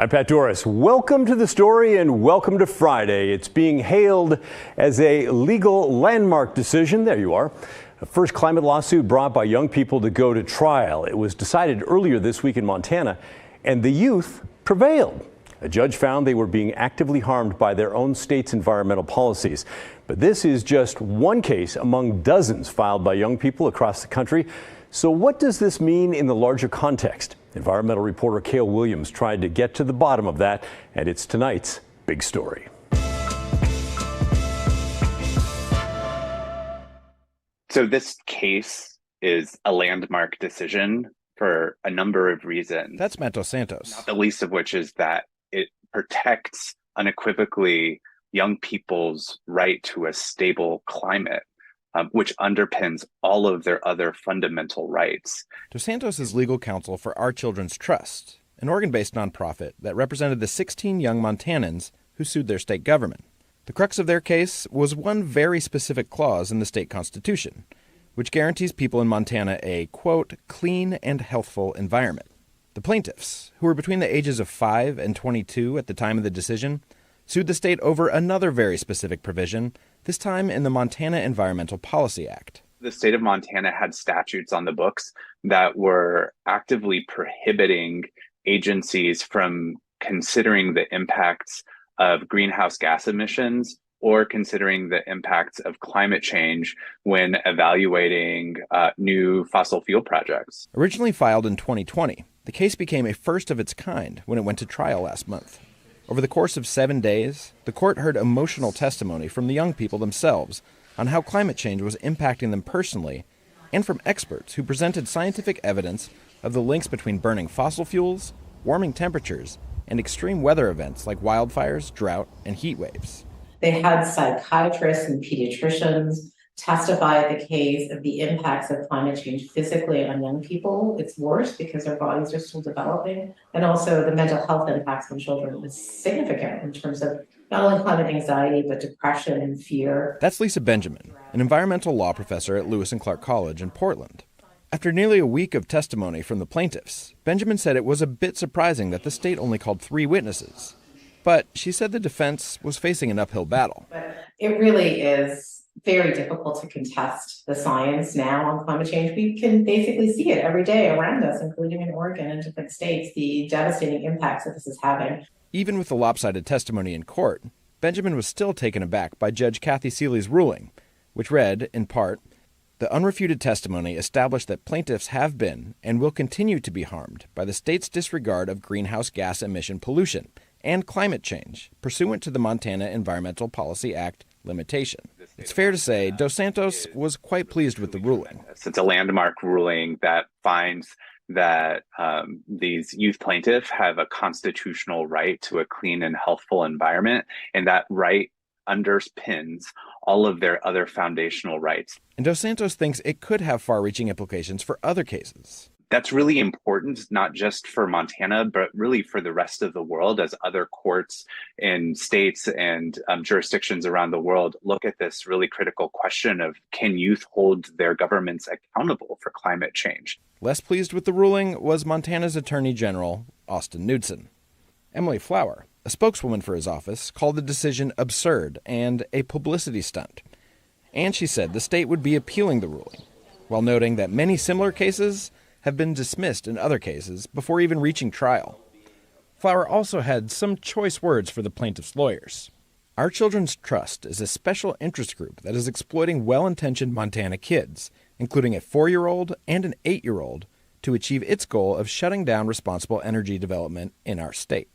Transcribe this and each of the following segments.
I'm Pat Doris. Welcome to The Story and welcome to Friday. It's being hailed as a legal landmark decision. There you are. The first climate lawsuit brought by young people to go to trial. It was decided earlier this week in Montana, and the youth prevailed. A judge found they were being actively harmed by their own state's environmental policies. But this is just one case among dozens filed by young people across the country. So what does this mean in the larger context? Environmental reporter Kale Williams tried to get to the bottom of that, and it's tonight's big story. So this case is a landmark decision for a number of reasons. That's Matt Dos Santos. Not the least of which is that it protects unequivocally young people's right to a stable climate, which underpins all of their other fundamental rights. Dos Santos is legal counsel for Our Children's Trust, an Oregon-based nonprofit that represented the 16 young Montanans who sued their state government. The crux of their case was one very specific clause in the state constitution, which guarantees people in Montana a, quote, clean and healthful environment. The plaintiffs, who were between the ages of 5 and 22 at the time of the decision, sued the state over another very specific provision, this time in the Montana Environmental Policy Act. The state of Montana had statutes on the books that were actively prohibiting agencies from considering the impacts of greenhouse gas emissions or considering the impacts of climate change when evaluating new fossil fuel projects. Originally filed in 2020, the case became a first of its kind when it went to trial last month. Over the course of 7 days, the court heard emotional testimony from the young people themselves on how climate change was impacting them personally, and from experts who presented scientific evidence of the links between burning fossil fuels, warming temperatures, and extreme weather events like wildfires, drought, and heat waves. They had psychiatrists and pediatricians testify at the case of the impacts of climate change physically on young people. It's worse because their bodies are still developing. And also the mental health impacts on children is significant in terms of not only climate anxiety, but depression and fear. That's Lisa Benjamin, an environmental law professor at Lewis and Clark College in Portland. After nearly a week of testimony from the plaintiffs, Benjamin said it was a bit surprising that the state only called 3 witnesses. But she said the defense was facing an uphill battle. But it really is very difficult to contest the science now on climate change. We can basically see it every day around us, including in Oregon and different states, the devastating impacts that this is having. Even with the lopsided testimony in court, Benjamin was still taken aback by Judge Kathy Seeley's ruling, which read, in part, the unrefuted testimony established that plaintiffs have been and will continue to be harmed by the state's disregard of greenhouse gas emission pollution and climate change, pursuant to the Montana Environmental Policy Act limitation. It's fair to say Dos Santos was quite pleased with the ruling. It's a landmark ruling that finds that these youth plaintiffs have a constitutional right to a clean and healthful environment, and that right underpins all of their other foundational rights. And Dos Santos thinks it could have far-reaching implications for other cases. That's really important, not just for Montana, but really for the rest of the world as other courts in states and jurisdictions around the world look at this really critical question of, can youth hold their governments accountable for climate change? Less pleased with the ruling was Montana's Attorney General, Austin Knudsen. Emily Flower, a spokeswoman for his office, called the decision absurd and a publicity stunt. And she said the state would be appealing the ruling, while noting that many similar cases have been dismissed in other cases before even reaching trial. Flower also had some choice words for the plaintiffs' lawyers. Our Children's Trust is a special interest group that is exploiting well-intentioned Montana kids, including a 4-year-old and an 8-year-old, to achieve its goal of shutting down responsible energy development in our state.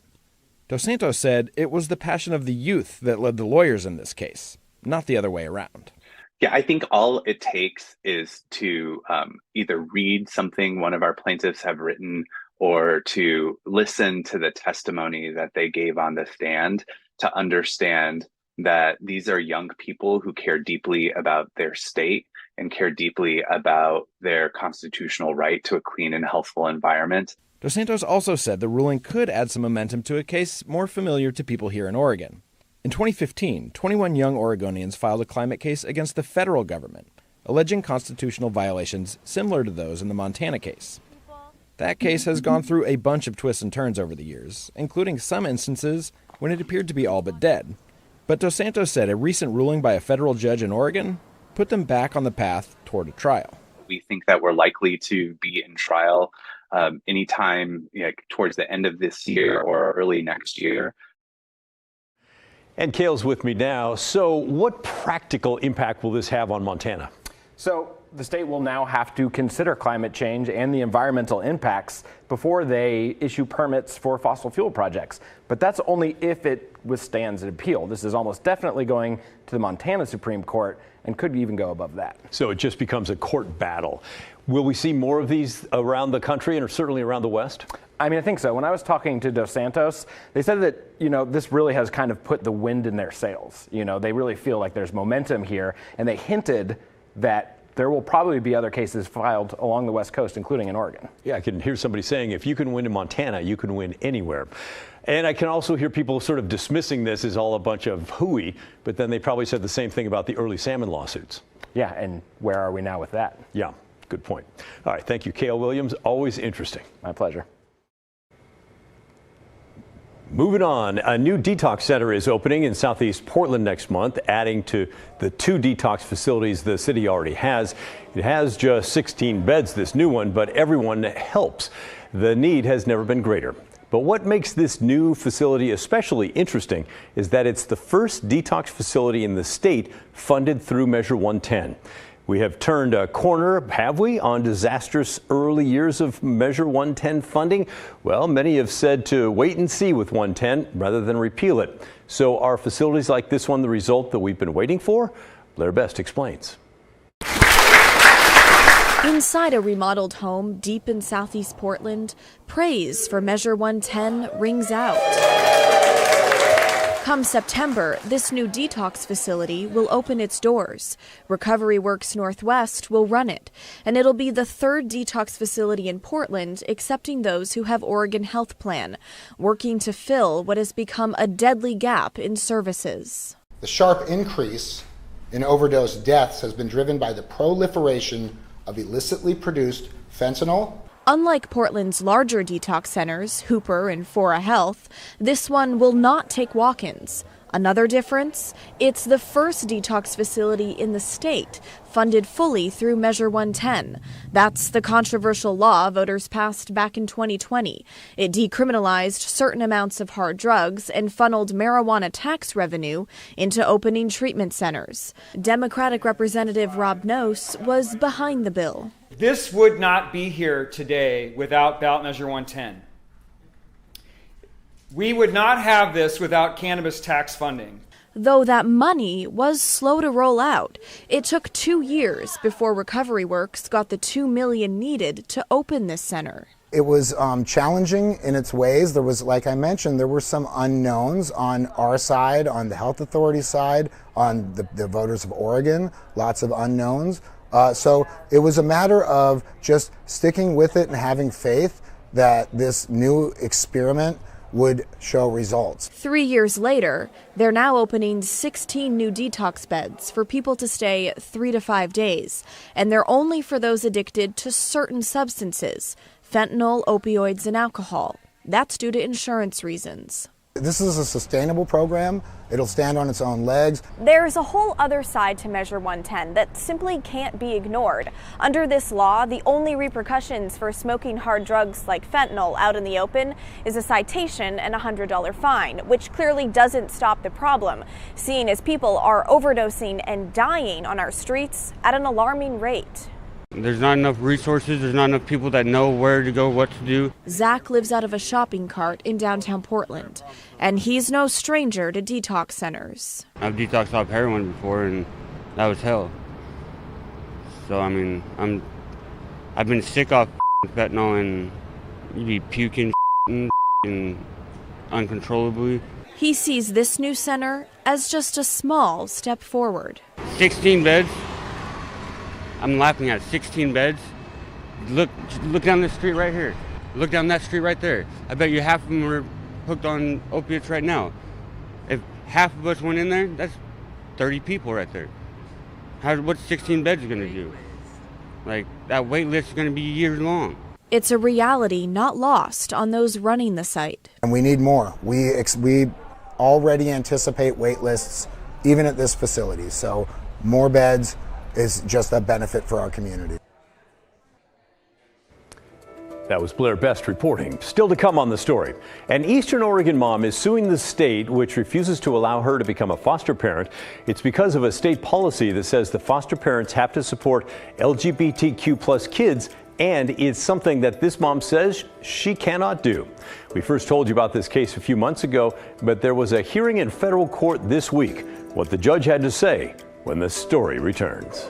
Dos Santos said it was the passion of the youth that led the lawyers in this case, not the other way around. Yeah, I think all it takes is to either read something one of our plaintiffs have written or to listen to the testimony that they gave on the stand to understand that these are young people who care deeply about their state and care deeply about their constitutional right to a clean and healthful environment. Dos Santos also said the ruling could add some momentum to a case more familiar to people here in Oregon. In 2015, 21 young Oregonians filed a climate case against the federal government, alleging constitutional violations similar to those in the Montana case. That case has gone through a bunch of twists and turns over the years, including some instances when it appeared to be all but dead. But Dos Santos said a recent ruling by a federal judge in Oregon put them back on the path toward a trial. We think that we're likely to be in trial anytime towards the end of this year or early next year. And Kale's with me now. So what practical impact will this have on Montana? So the state will now have to consider climate change and the environmental impacts before they issue permits for fossil fuel projects. But that's only if it withstands an appeal. This is almost definitely going to the Montana Supreme Court and could even go above that. So it just becomes a court battle. Will we see more of these around the country and certainly around the West? I mean, I think so. When I was talking to Dos Santos, they said that, this really has kind of put the wind in their sails. They really feel like there's momentum here, and they hinted that there will probably be other cases filed along the West Coast, including in Oregon. Yeah, I can hear somebody saying, if you can win in Montana, you can win anywhere. And I can also hear people sort of dismissing this as all a bunch of hooey, but then they probably said the same thing about the early salmon lawsuits. Yeah, and where are we now with that? Yeah, good point. All right, thank you, Kale Williams. Always interesting. My pleasure. Moving on, a new detox center is opening in Southeast Portland next month, adding to the 2 detox facilities the city already has. It has just 16 beds, this new one, but everyone helps. The need has never been greater. But what makes this new facility especially interesting is that it's the first detox facility in the state funded through Measure 110. We have turned a corner, have we, on disastrous early years of Measure 110 funding? Well, many have said to wait and see with 110 rather than repeal it. So are facilities like this one the result that we've been waiting for? Blair Best explains. Inside a remodeled home deep in Southeast Portland, praise for Measure 110 rings out. Come September, this new detox facility will open its doors. Recovery Works Northwest will run it, and it'll be the 3rd detox facility in Portland, accepting those who have Oregon Health Plan, working to fill what has become a deadly gap in services. The sharp increase in overdose deaths has been driven by the proliferation of illicitly produced fentanyl. Unlike Portland's larger detox centers, Hooper and Fora Health, this one will not take walk-ins. Another difference? It's the first detox facility in the state, funded fully through Measure 110. That's the controversial law voters passed back in 2020. It decriminalized certain amounts of hard drugs and funneled marijuana tax revenue into opening treatment centers. Democratic Representative Rob Noce was behind the bill. This would not be here today without ballot measure 110. We would not have this without cannabis tax funding. Though that money was slow to roll out. It took 2 years before Recovery Works got the $2 million needed to open this center. It was challenging in its ways. There was, like I mentioned, there were some unknowns on our side, on the health authority side, on the voters of Oregon, lots of unknowns. So it was a matter of just sticking with it and having faith that this new experiment would show results. 3 years later, they're now opening 16 new detox beds for people to stay 3 to 5 days. And they're only for those addicted to certain substances, fentanyl, opioids, and alcohol. That's due to insurance reasons. This is a sustainable program. It'll stand on its own legs. There's a whole other side to Measure 110 that simply can't be ignored. Under this law, the only repercussions for smoking hard drugs like fentanyl out in the open is a citation and a $100 fine, which clearly doesn't stop the problem, seeing as people are overdosing and dying on our streets at an alarming rate. There's not enough resources, there's not enough people that know where to go, what to do. Zach lives out of a shopping cart in downtown Portland, and he's no stranger to detox centers. I've detoxed off heroin before, and that was hell. So, I mean, I've been sick off fentanyl, and you'd be puking and uncontrollably. He sees this new center as just a small step forward. 16 beds. I'm laughing at 16 beds. Look down the street right here. Look down that street right there. I bet you half of them are hooked on opiates right now. If half of us went in there, that's 30 people right there. What's 16 beds going to do? Like, that wait list is going to be years long. It's a reality not lost on those running the site. And we need more. We already anticipate wait lists even at this facility. So more beds is just a benefit for our community. That was Blair Best reporting. Still to come on the story. An Eastern Oregon mom is suing the state, which refuses to allow her to become a foster parent. It's because of a state policy that says the foster parents have to support LGBTQ plus kids, and it's something that this mom says she cannot do. We first told you about this case a few months ago, but there was a hearing in federal court this week. What the judge had to say when the story returns.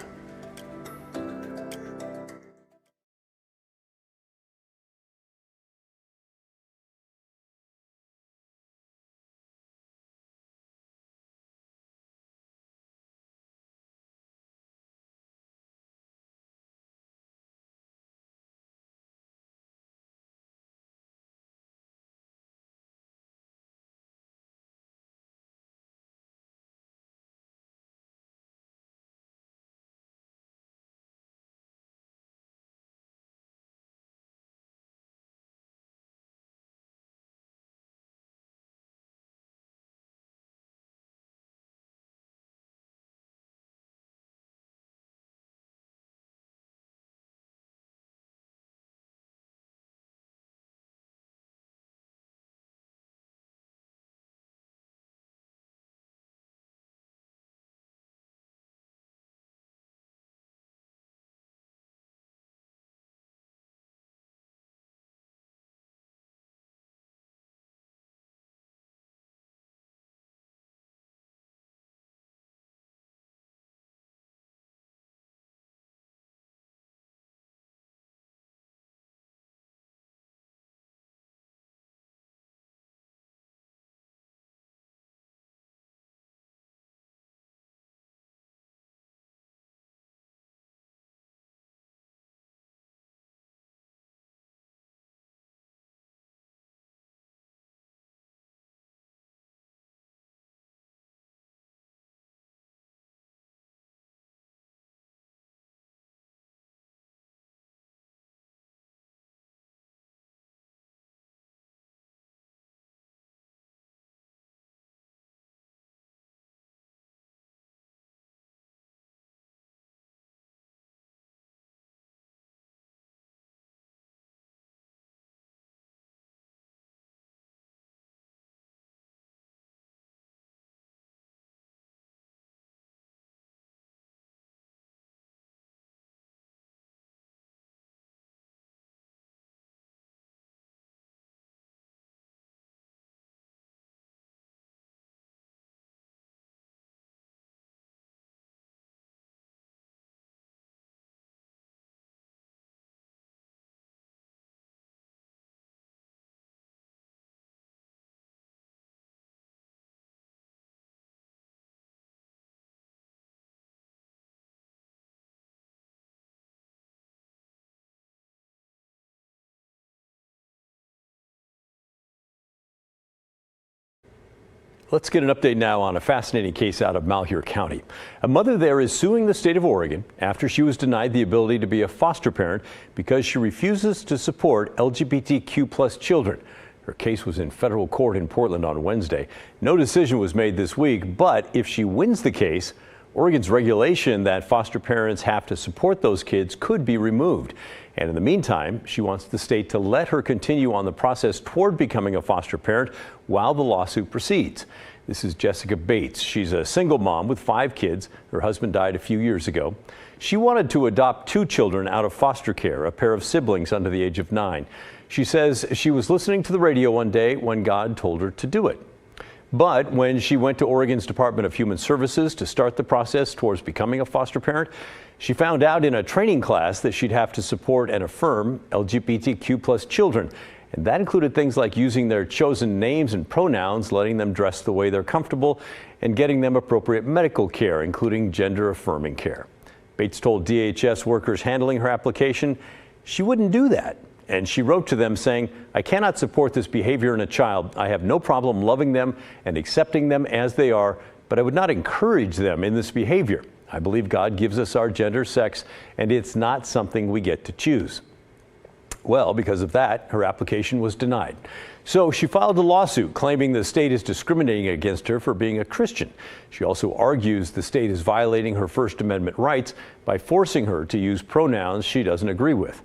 Let's get an update now on a fascinating case out of Malheur County. A mother there is suing the state of Oregon after she was denied the ability to be a foster parent because she refuses to support LGBTQ plus children. Her case was in federal court in Portland on Wednesday. No decision was made this week, but if she wins the case, Oregon's regulation that foster parents have to support those kids could be removed. And in the meantime, she wants the state to let her continue on the process toward becoming a foster parent while the lawsuit proceeds. This is Jessica Bates. She's a single mom with 5 kids. Her husband died a few years ago. She wanted to adopt 2 children out of foster care, a pair of siblings under the age of 9. She says she was listening to the radio one day when God told her to do it. But when she went to Oregon's Department of Human Services to start the process towards becoming a foster parent, she found out in a training class that she'd have to support and affirm LGBTQ plus children. And that included things like using their chosen names and pronouns, letting them dress the way they're comfortable, and getting them appropriate medical care, including gender affirming care. Bates told DHS workers handling her application she wouldn't do that. And she wrote to them saying, "I cannot support this behavior in a child. I have no problem loving them and accepting them as they are, but I would not encourage them in this behavior. I believe God gives us our gender, sex, and it's not something we get to choose." Well, because of that, her application was denied. So she filed a lawsuit claiming the state is discriminating against her for being a Christian. She also argues the state is violating her First Amendment rights by forcing her to use pronouns she doesn't agree with.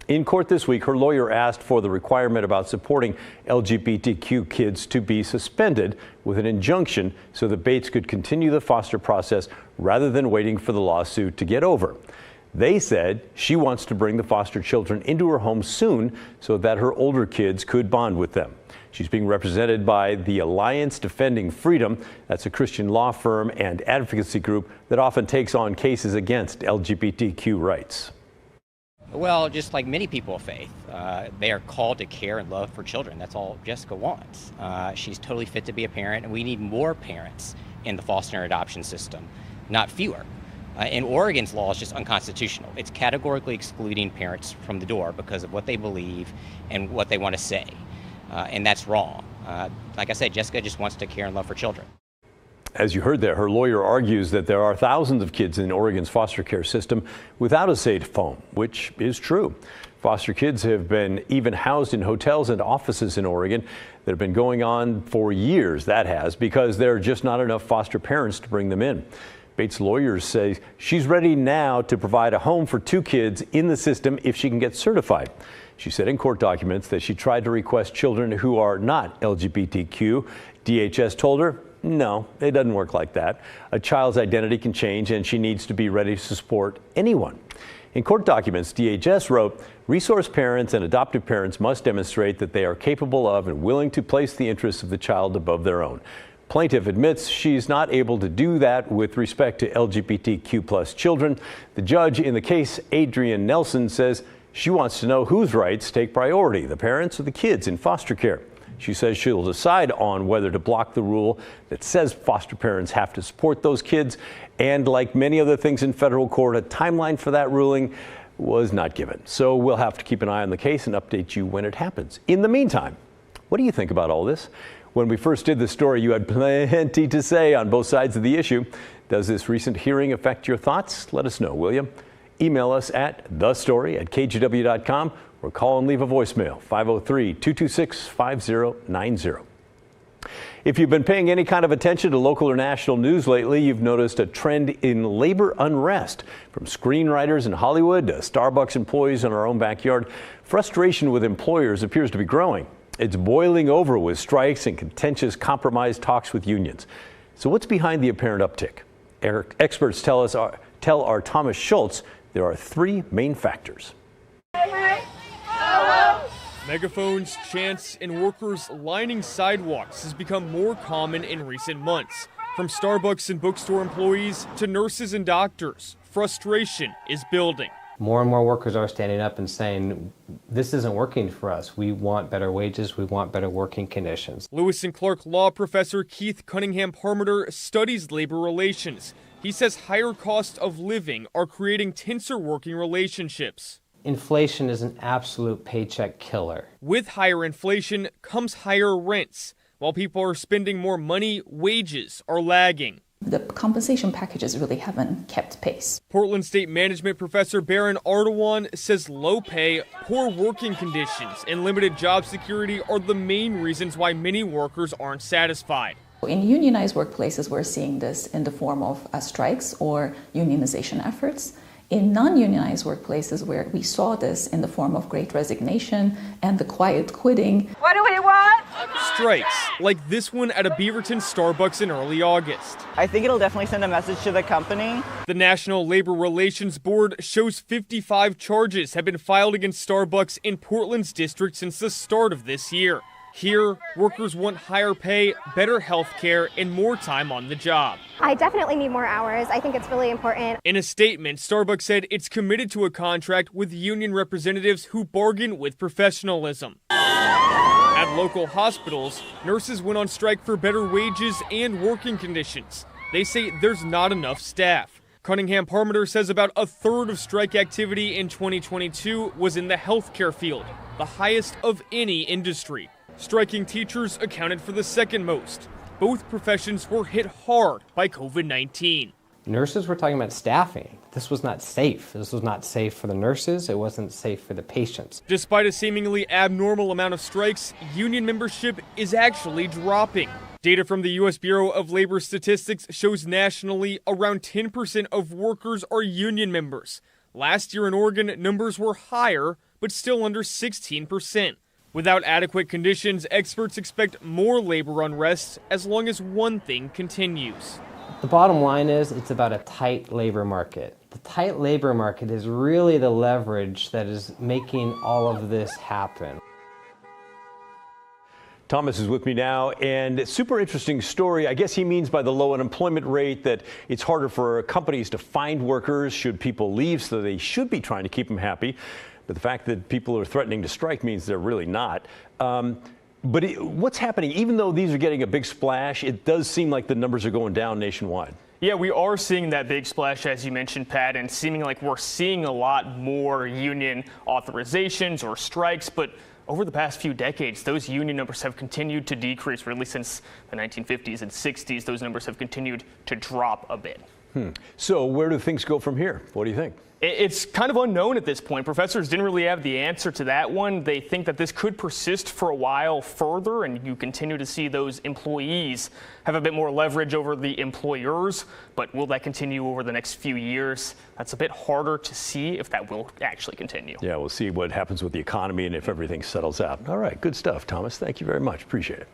In court this week, her lawyer asked for the requirement about supporting LGBTQ kids to be suspended with an injunction so that Bates could continue the foster process rather than waiting for the lawsuit to get over. They said she wants to bring the foster children into her home soon so that her older kids could bond with them. She's being represented by the Alliance Defending Freedom. That's a Christian law firm and advocacy group that often takes on cases against LGBTQ rights. Well, just like many people of faith, they are called to care and love for children. That's all Jessica wants. She's totally fit to be a parent, and we need more parents in the foster and adoption system, not fewer. And Oregon's law is just unconstitutional. It's categorically excluding parents from the door because of what they believe and what they want to say. And that's wrong. Like I said, Jessica just wants to care and love for children. As you heard there, her lawyer argues that there are thousands of kids in Oregon's foster care system without a safe home, which is true. Foster kids have been even housed in hotels and offices in Oregon that have been going on for years, that has, because there are just not enough foster parents to bring them in. Bates' lawyers say she's ready now to provide a home for 2 kids in the system if she can get certified. She said in court documents that she tried to request children who are not LGBTQ. DHS told her, no, it doesn't work like that. A child's identity can change and she needs to be ready to support anyone. In court documents, DHS wrote, resource parents and adoptive parents must demonstrate that they are capable of and willing to place the interests of the child above their own. Plaintiff admits she's not able to do that with respect to LGBTQ+ children. The judge in the case, Adrienne Nelson, says she wants to know whose rights take priority, the parents or the kids in foster care. She says she'll decide on whether to block the rule that says foster parents have to support those kids. And like many other things in federal court, a timeline for that ruling was not given. So we'll have to keep an eye on the case and update you when it happens. In the meantime, what do you think about all this? When we first did the story, you had plenty to say on both sides of the issue. Does this recent hearing affect your thoughts? Let us know, will you? Email us at thestory@kgw.com or call and leave a voicemail, 503-226-5090. If you've been paying any kind of attention to local or national news lately, you've noticed a trend in labor unrest. From screenwriters in Hollywood to Starbucks employees in our own backyard, frustration with employers appears to be growing. It's boiling over with strikes and contentious compromise talks with unions. So what's behind the apparent uptick? Experts tell our Thomas Schultz there are 3 main factors. Megaphones, chants, and workers lining sidewalks has become more common in recent months. From Starbucks and bookstore employees to nurses and doctors, frustration is building. More and more workers are standing up and saying, this isn't working for us. We want better wages. We want better working conditions. Lewis and Clark law professor Keith Cunningham Parmenter studies labor relations. He says higher costs of living are creating tenser working relationships. Inflation is an absolute paycheck killer. With higher inflation comes higher rents. While people are spending more money, wages are lagging. The compensation packages really haven't kept pace. Portland State Management Professor Baron Ardawan says low pay, poor working conditions, and limited job security are the main reasons why many workers aren't satisfied. In unionized workplaces, we're seeing this in the form of strikes or unionization efforts. In non-unionized workplaces, where we saw this in the form of great resignation and the quiet quitting. What do we want? Strikes, like this one at a Beaverton Starbucks in early August. I think it'll definitely send a message to the company. The National Labor Relations Board shows 55 charges have been filed against Starbucks in Portland's district since the start of this year. Here, workers want higher pay, better health care, and more time on the job. I definitely need more hours. I think it's really important. In a statement, Starbucks said it's committed to a contract with union representatives who bargain with professionalism. At local hospitals, nurses went on strike for better wages and working conditions. They say there's not enough staff. Cunningham Parmenter says about a third of strike activity in 2022 was in the healthcare field, the highest of any industry. Striking teachers accounted for the second most. Both professions were hit hard by COVID-19. Nurses were talking about staffing. this was not safe. This was not safe for the nurses. It wasn't safe for the patients. Despite a seemingly abnormal amount of strikes, union membership is actually dropping. Data from the U.S. Bureau of Labor Statistics shows nationally around 10% of workers are union members. Last year in Oregon, numbers were higher, but still under 16%. Without adequate conditions, experts expect more labor unrest as long as one thing continues. The bottom line is it's about a tight labor market. The tight labor market is really the leverage that is making all of this happen. Thomas is with me now, and super interesting story. I guess he means by the low unemployment rate that it's harder for companies to find workers should people leave, so they should be trying to keep them happy. But the fact that people are threatening to strike means they're really not. What's happening, even though these are getting a big splash, it does seem like the numbers are going down nationwide. Yeah, we are seeing that big splash, as you mentioned, Pat, and seeming like we're seeing a lot more union authorizations or strikes. But over the past few decades, those union numbers have continued to decrease. Really, since the 1950s and 60s, those numbers have continued to drop a bit. So where do things go from here? What do you think? It's kind of unknown at this point. Professors didn't really have the answer to that one. They think that this could persist for a while further, and you continue to see those employees have a bit more leverage over the employers. But will that continue over the next few years? That's a bit harder to see if that will actually continue. Yeah, we'll see what happens with the economy and if everything settles out. All right, good stuff, Thomas. Thank you very much. Appreciate it.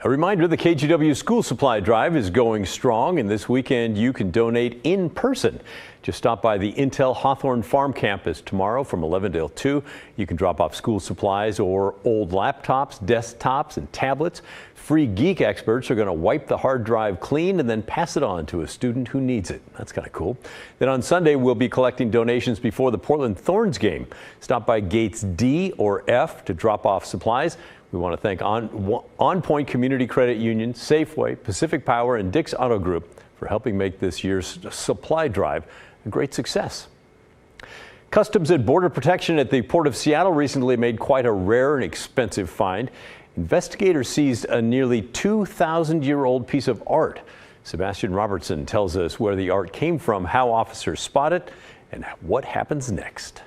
A reminder, the KGW School Supply Drive is going strong, and this weekend you can donate in person. Just stop by the Intel Hawthorne Farm Campus tomorrow from 11 till 2. You can drop off school supplies or old laptops, desktops, and tablets. Free geek experts are going to wipe the hard drive clean and then pass it on to a student who needs it. That's kind of cool. Then on Sunday, we'll be collecting donations before the Portland Thorns game. Stop by gates D or F to drop off supplies. We want to thank On Point Community Credit Union, Safeway, Pacific Power, and Dick's Auto Group for helping make this year's supply drive a great success. Customs and Border Protection at the Port of Seattle recently made quite a rare and expensive find. Investigators seized a nearly 2,000-year-old piece of art. Sebastian Robertson tells us where the art came from, how officers spot it, and what happens next.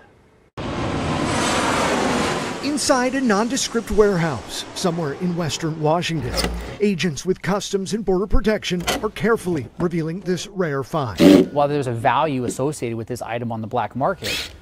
Inside a nondescript warehouse somewhere in western Washington, agents with Customs and Border Protection are carefully revealing this rare find. While there's a value associated with this item on the black market,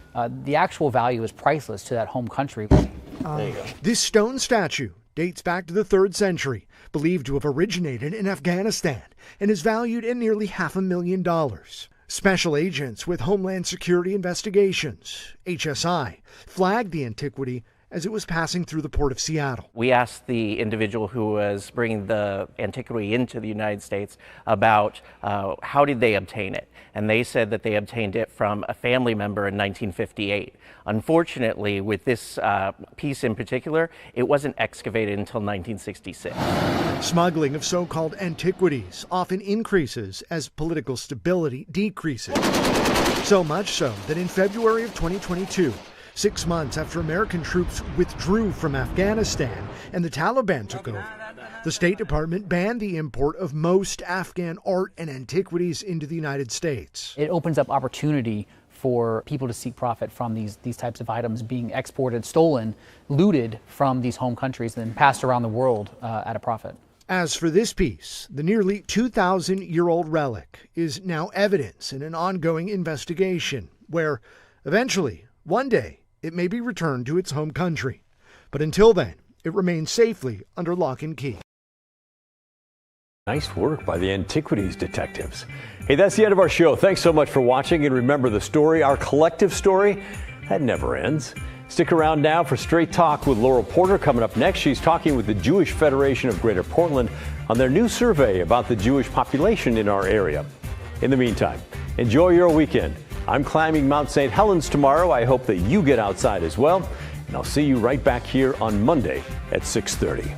the actual value is priceless to that home country. There you go. This stone statue dates back to the 3rd century, believed to have originated in Afghanistan, and is valued at nearly $500,000. Special agents with Homeland Security Investigations, HSI, flagged the antiquity as it was passing through the Port of Seattle. We asked the individual who was bringing the antiquity into the United States about how did they obtain it, and they said that they obtained it from a family member in 1958. Unfortunately, with this piece in particular, it wasn't excavated until 1966. Smuggling of so-called antiquities often increases as political stability decreases. So much so that in February of 2022, 6 months after American troops withdrew from Afghanistan and the Taliban took over, the State Department banned the import of most Afghan art and antiquities into the United States. It opens up opportunity for people to seek profit from these types of items being exported, stolen, looted from these home countries, and then passed around the world at a profit. As for this piece, the nearly 2,000-year-old relic is now evidence in an ongoing investigation where, eventually, one day, it may be returned to its home country. But until then, it remains safely under lock and key. Nice work by the antiquities detectives. Hey, that's the end of our show. Thanks so much for watching, and remember the story, our collective story, that never ends. Stick around now for Straight Talk with Laurel Porter. Coming up next, she's talking with the Jewish Federation of Greater Portland on their new survey about the Jewish population in our area. In the meantime, enjoy your weekend. I'm climbing Mount St. Helens tomorrow. I hope that you get outside as well. And I'll see you right back here on Monday at 6:30.